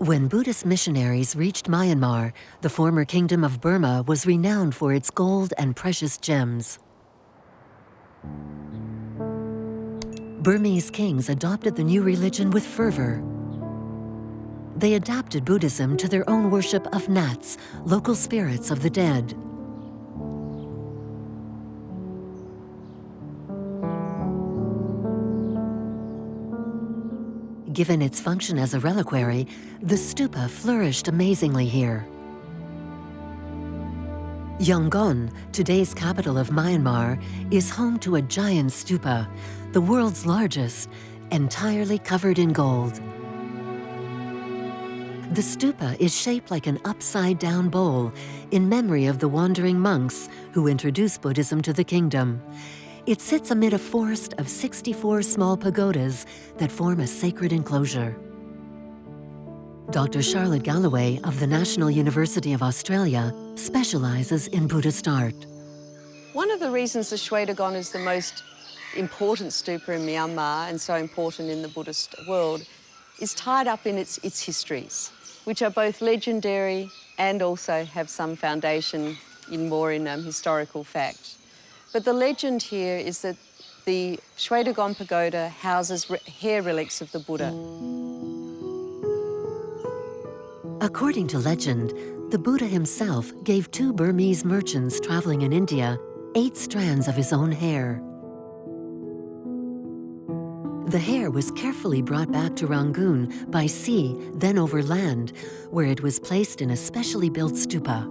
When Buddhist missionaries reached Myanmar, the former kingdom of Burma was renowned for its gold and precious gems. Burmese kings adopted the new religion with fervor. They adapted Buddhism to their own worship of nats, local spirits of the dead. Given its function as a reliquary, the stupa flourished amazingly here. Yangon, today's capital of Myanmar, is home to a giant stupa, the world's largest, entirely covered in gold. The stupa is shaped like an upside-down bowl in memory of the wandering monks who introduced Buddhism to the kingdom. It sits amid a forest of 64 small pagodas that form a sacred enclosure. Dr. Charlotte Galloway of the National University of Australia specializes in Buddhist art. One of the reasons the Shwedagon is the most important stupa in Myanmar and so important in the Buddhist world is tied up in its histories, which are both legendary and also have some foundation in historical fact. But the legend here is that the Shwedagon Pagoda houses hair relics of the Buddha. According to legend, the Buddha himself gave 2 Burmese merchants traveling in India 8 strands of his own hair. The hair was carefully brought back to Rangoon by sea, then over land, where it was placed in a specially built stupa.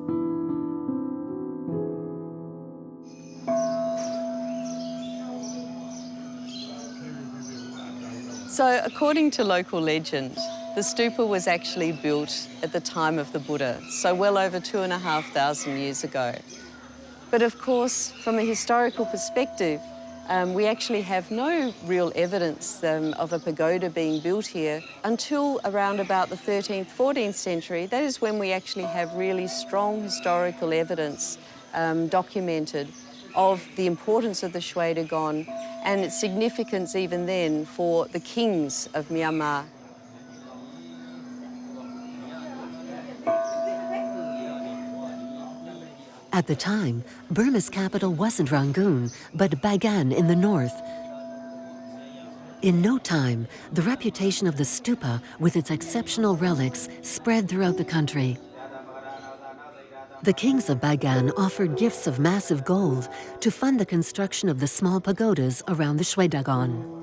So, according to local legend, the stupa was actually built at the time of the Buddha, so well over 2,500 years ago. But of course, from a historical perspective, we actually have no real evidence of a pagoda being built here until around about the 13th, 14th century. That is when we actually have really strong historical evidence documented of the importance of the Shwedagon and its significance even then for the kings of Myanmar. At the time, Burma's capital wasn't Rangoon, but Bagan in the north. In no time, the reputation of the stupa with its exceptional relics spread throughout the country. The kings of Bagan offered gifts of massive gold to fund the construction of the small pagodas around the Shwedagon.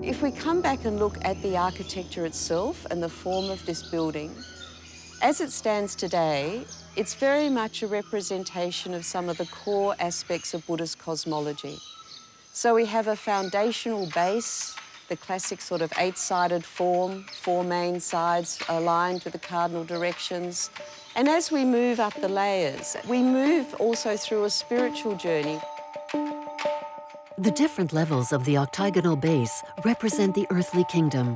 If we come back and look at the architecture itself and the form of this building, as it stands today, it's very much a representation of some of the core aspects of Buddhist cosmology. So we have a foundational base, the classic sort of 8-sided form, 4 main sides aligned with the cardinal directions. And as we move up the layers, we move also through a spiritual journey. The different levels of the octagonal base represent the earthly kingdom.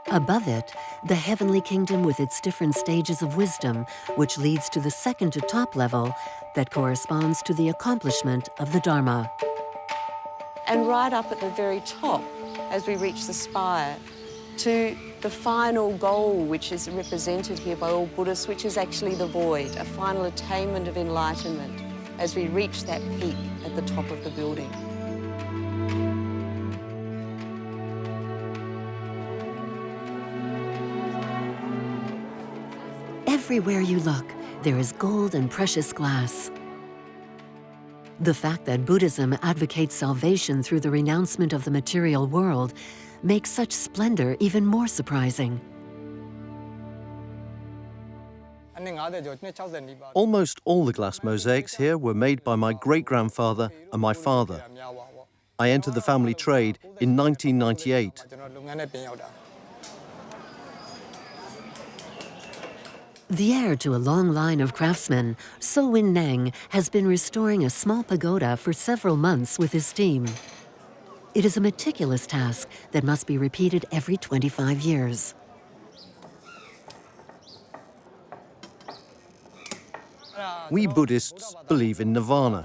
Above it, the heavenly kingdom with its different stages of wisdom, which leads to the second to top level that corresponds to the accomplishment of the Dharma. And right up at the very top, as we reach the spire, to the final goal, which is represented here by all Buddhists, which is actually the void, a final attainment of enlightenment, as we reach that peak at the top of the building. Everywhere you look, there is gold and precious glass. The fact that Buddhism advocates salvation through the renouncement of the material world makes such splendor even more surprising. Almost all the glass mosaics here were made by my great-grandfather and my father. I entered the family trade in 1998. The heir to a long line of craftsmen, So Win Nang has been restoring a small pagoda for several months with his team. It is a meticulous task that must be repeated every 25 years. We Buddhists believe in nirvana.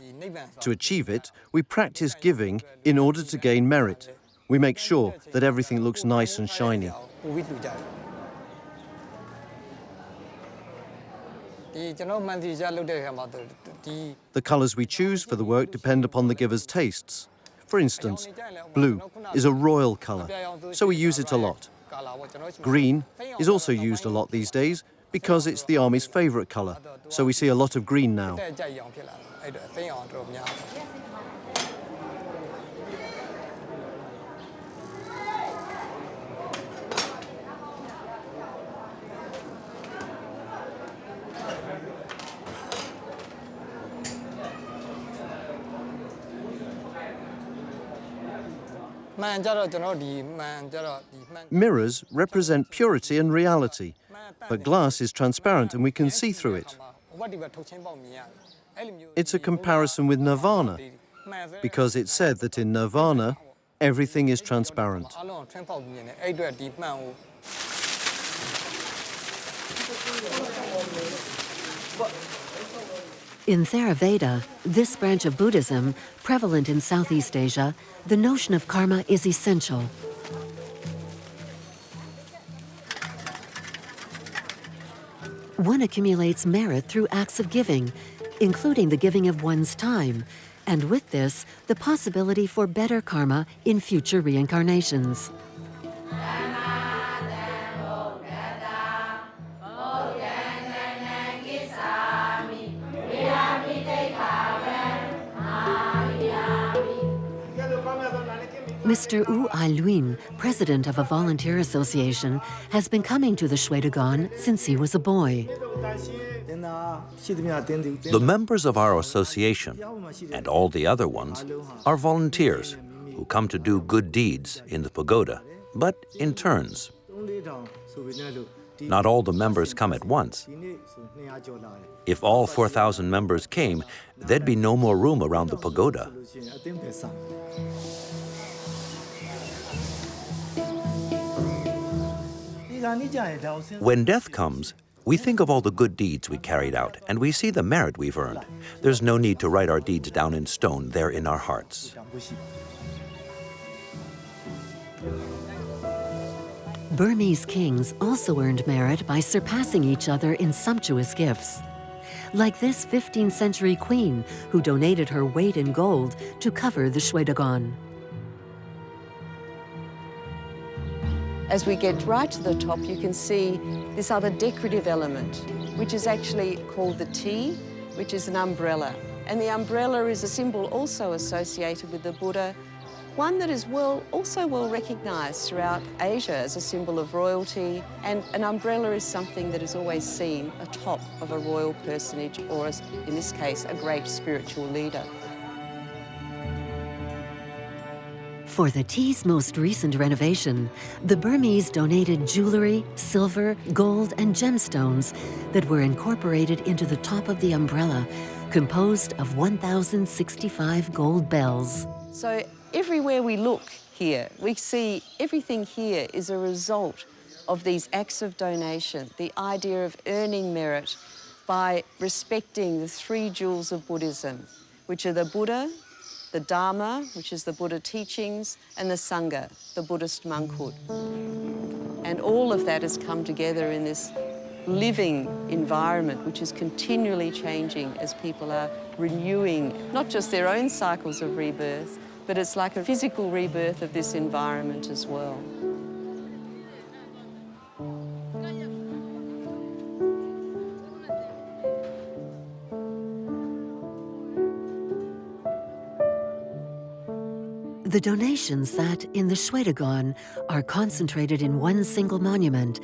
To achieve it, we practice giving in order to gain merit. We make sure that everything looks nice and shiny. The colors we choose for the work depend upon the giver's tastes. For instance, blue is a royal color, so we use it a lot. Green is also used a lot these days because it's the army's favorite color, so we see a lot of green now. Mirrors represent purity and reality, but glass is transparent and we can see through it. It's a comparison with nirvana, because it's said that in nirvana, everything is transparent. In Theravada, this branch of Buddhism, prevalent in Southeast Asia, the notion of karma is essential. One accumulates merit through acts of giving, including the giving of one's time, and with this, the possibility for better karma in future reincarnations. Mr. U Ai Luin, president of a volunteer association, has been coming to the Shwedagon since he was a boy. The members of our association, and all the other ones, are volunteers who come to do good deeds in the pagoda, but in turns. Not all the members come at once. If all 4,000 members came, there'd be no more room around the pagoda. When death comes, we think of all the good deeds we carried out, and we see the merit we've earned. There's no need to write our deeds down in stone. They're in our hearts. Burmese kings also earned merit by surpassing each other in sumptuous gifts. Like this 15th century queen who donated her weight in gold to cover the Shwedagon. As we get right to the top, you can see this other decorative element, which is actually called the T, which is an umbrella. And the umbrella is a symbol also associated with the Buddha, one that is also well recognized throughout Asia as a symbol of royalty. And an umbrella is something that is always seen atop of a royal personage, or as in this case, a great spiritual leader. For the T's most recent renovation, the Burmese donated jewelry, silver, gold, and gemstones that were incorporated into the top of the umbrella, composed of 1,065 gold bells. So everywhere we look here, we see everything here is a result of these acts of donation, the idea of earning merit by respecting the three jewels of Buddhism, which are the Buddha, the Dharma, which is the Buddha teachings, and the Sangha, the Buddhist monkhood. And all of that has come together in this living environment, which is continually changing as people are renewing not just their own cycles of rebirth, but it's like a physical rebirth of this environment as well. The donations that, in the Shwedagon, are concentrated in one single monument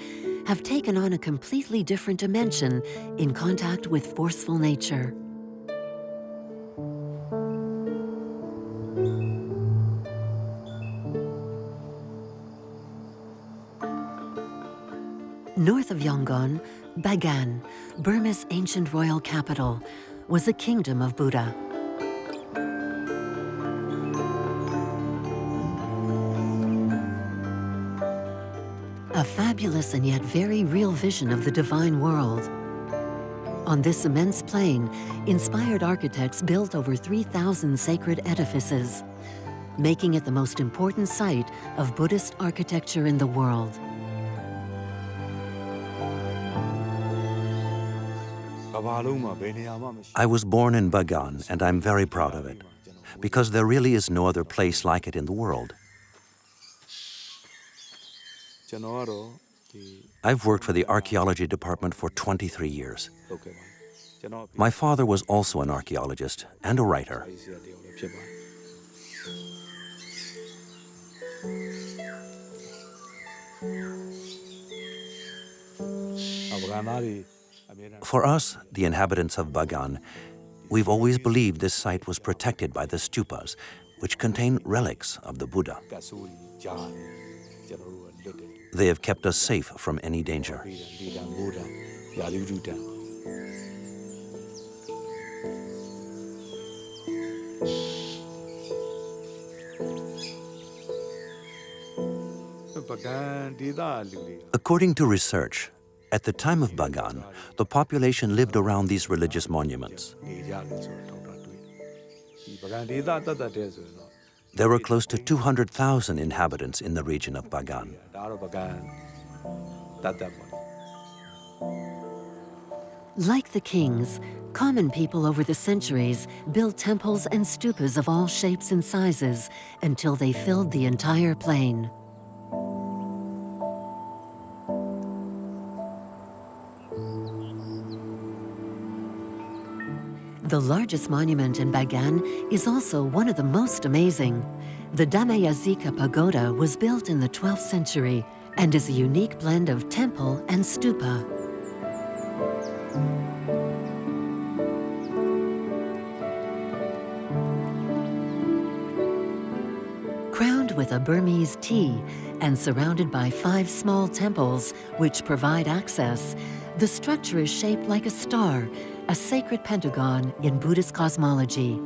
have taken on a completely different dimension in contact with forceful nature. North of Yangon, Bagan, Burma's ancient royal capital, was a kingdom of Buddha. A fabulous and yet very real vision of the divine world. On this immense plain, inspired architects built over 3,000 sacred edifices, making it the most important site of Buddhist architecture in the world. I was born in Bagan, and I'm very proud of it, because there really is no other place like it in the world. I've worked for the archaeology department for 23 years. My father was also an archaeologist and a writer. For us, the inhabitants of Bagan, we've always believed this site was protected by the stupas, which contain relics of the Buddha. They have kept us safe from any danger. According to research, at the time of Bagan, the population lived around these religious monuments. There were close to 200,000 inhabitants in the region of Bagan. Like the kings, common people over the centuries built temples and stupas of all shapes and sizes until they filled the entire plain. The largest monument in Bagan is also one of the most amazing. The Dhammayazika Pagoda was built in the 12th century and is a unique blend of temple and stupa. Crowned with a Burmese T and surrounded by 5 small temples which provide access, the structure is shaped like a star, a sacred pentagon in Buddhist cosmology.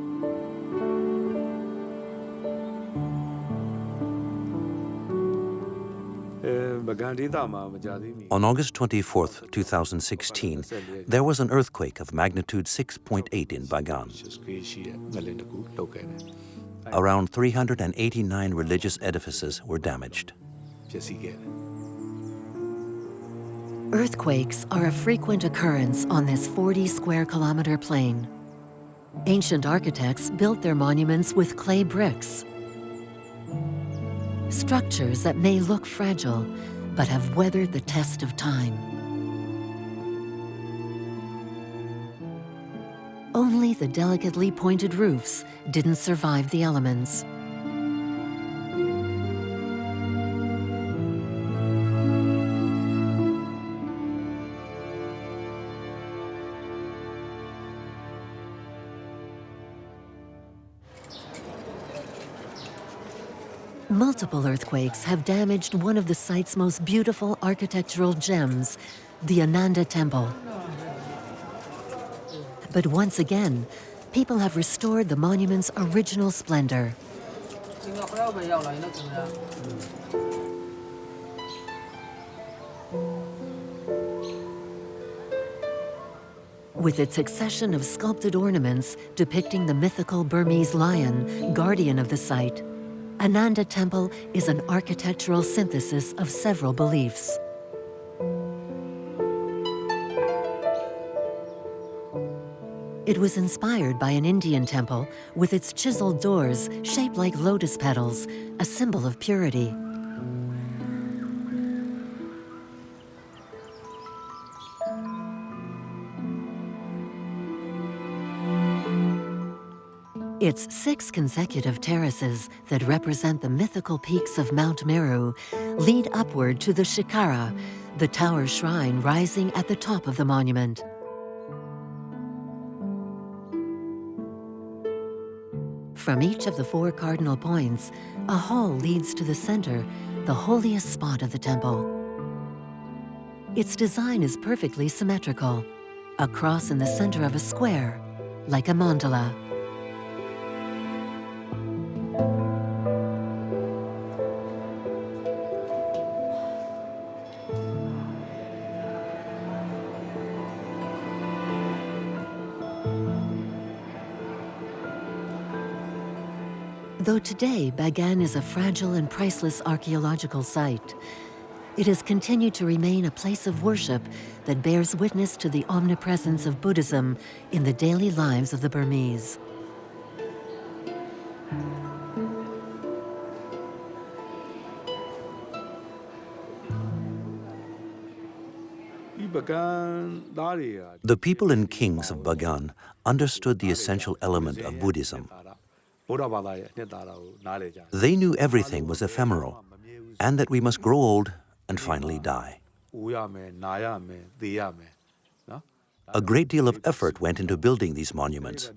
On August 24, 2016, there was an earthquake of magnitude 6.8 in Bagan. Around 389 religious edifices were damaged. Earthquakes are a frequent occurrence on this 40 square kilometer plain. Ancient architects built their monuments with clay bricks, structures that may look fragile, but have weathered the test of time. Only the delicately pointed roofs didn't survive the elements. Multiple earthquakes have damaged one of the site's most beautiful architectural gems, the Ananda Temple. But once again, people have restored the monument's original splendor. With its succession of sculpted ornaments depicting the mythical Burmese lion, guardian of the site, Ananda Temple is an architectural synthesis of several beliefs. It was inspired by an Indian temple with its chiseled doors shaped like lotus petals, a symbol of purity. Its 6 consecutive terraces that represent the mythical peaks of Mount Meru lead upward to the Shikara, the tower shrine rising at the top of the monument. From each of the 4 cardinal points, a hall leads to the center, the holiest spot of the temple. Its design is perfectly symmetrical, a cross in the center of a square, like a mandala. Though today Bagan is a fragile and priceless archaeological site, it has continued to remain a place of worship that bears witness to the omnipresence of Buddhism in the daily lives of the Burmese. The people and kings of Bagan understood the essential element of Buddhism. They knew everything was ephemeral and that we must grow old and finally die. A great deal of effort went into building these monuments,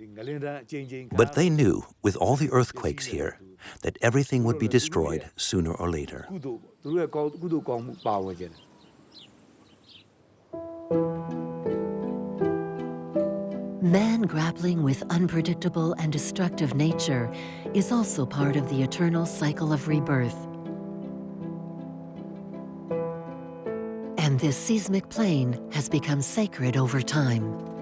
but they knew, with all the earthquakes here, that everything would be destroyed sooner or later. Man grappling with unpredictable and destructive nature is also part of the eternal cycle of rebirth. And this seismic plane has become sacred over time.